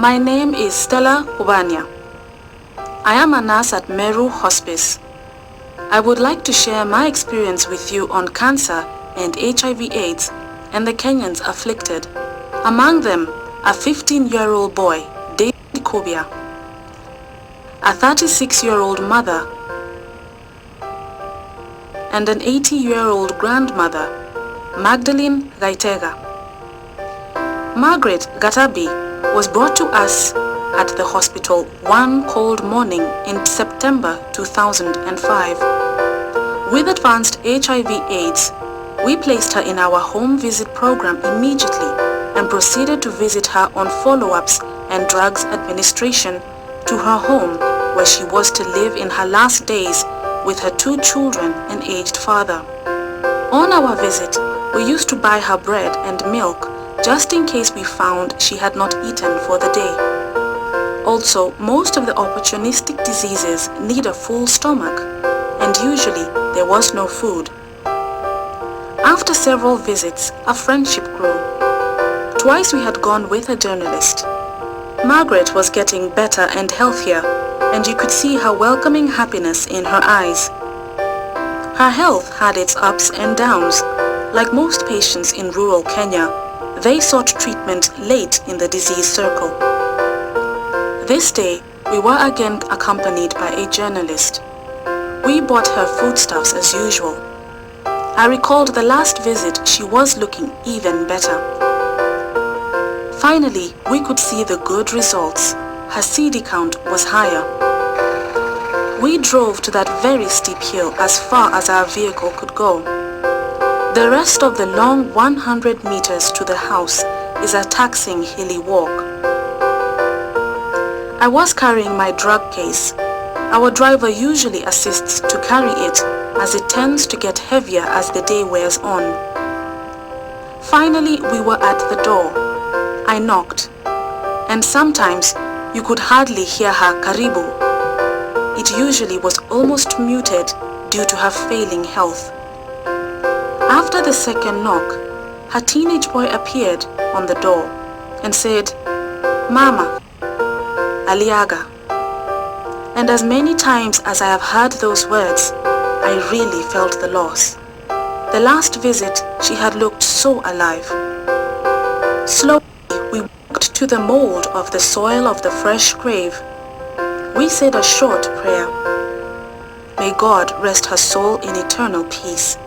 My name is Stella Cobia. I am a nurse at Meru Hospice. I would like to share my experience with you on cancer and HIV/AIDS and the Kenyans afflicted. Among them, a 15-year-old boy, Cobia, a 36-year-old mother, and an 80-year-old grandmother, Magdalene Gaitega. Margaret Katabi was brought to us at the hospital one cold morning in September 2005. With advanced HIV/AIDS, we placed her in our home visit program immediately and proceeded to visit her on follow-ups and drugs administration to her home, where she was to live in her last days with her 2 children and aged father. On our visit, we used to buy her bread and milk just in case we found she had not eaten for the day. Also, most of the opportunistic diseases need a full stomach, and usually there was no food. After several visits, a friendship grew. Twice we had gone with a journalist. Margaret was getting better and healthier, and you could see her welcoming happiness in her eyes. Her health had its ups and downs. Like most patients in rural Kenya, they sought treatment late in the disease circle. This day, we were again accompanied by a journalist. We bought her foodstuffs as usual. I recalled the last visit she was looking even better. Finally, we could see the good results. Her CD count was higher. We drove to that very steep hill as far as our vehicle could go. The rest of the long 100 meters to the house is a taxing hilly walk. I was carrying my drug case. Our driver usually assists to carry it as it tends to get heavier as the day wears on. Finally, we were at the door. I knocked, and sometimes you could hardly hear her karibu. It usually was almost muted due to her failing health. After the second knock, her teenage boy appeared on the door and said, "Mama, aliaga." And as many times as I have heard those words, I really felt the loss. The last visit, she had looked so alive. Slowly, we walked to the mold of the soil of the fresh grave. We said a short prayer. May God rest her soul in eternal peace.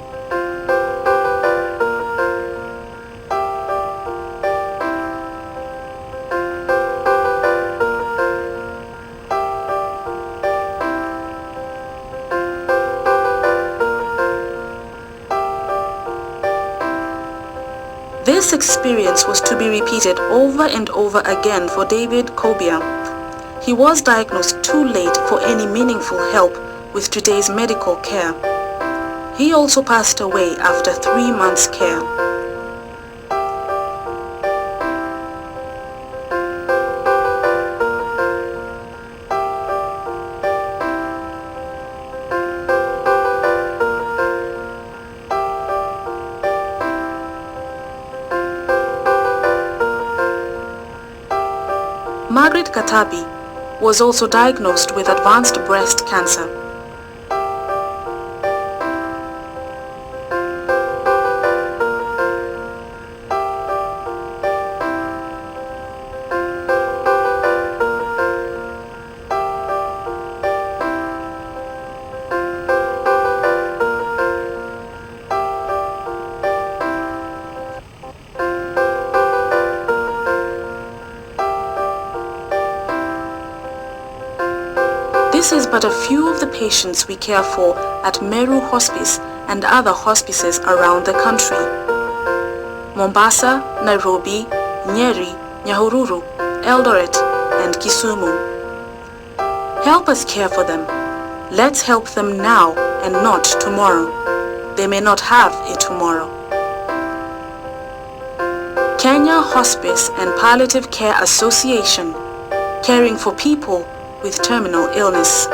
This experience was to be repeated over and over again for Cobia. He was diagnosed too late for any meaningful help with today's medical care. He also passed away after 3 months' care. Margaret Katabi was also diagnosed with advanced breast cancer. This is but a few of the patients we care for at Meru Hospice and other hospices around the country. Mombasa, Nairobi, Nyeri, Nyahururu, Eldoret, and Kisumu. Help us care for them. Let's help them now and not tomorrow. They may not have a tomorrow. Kenya Hospice and Palliative Care Association, caring for people with terminal illness.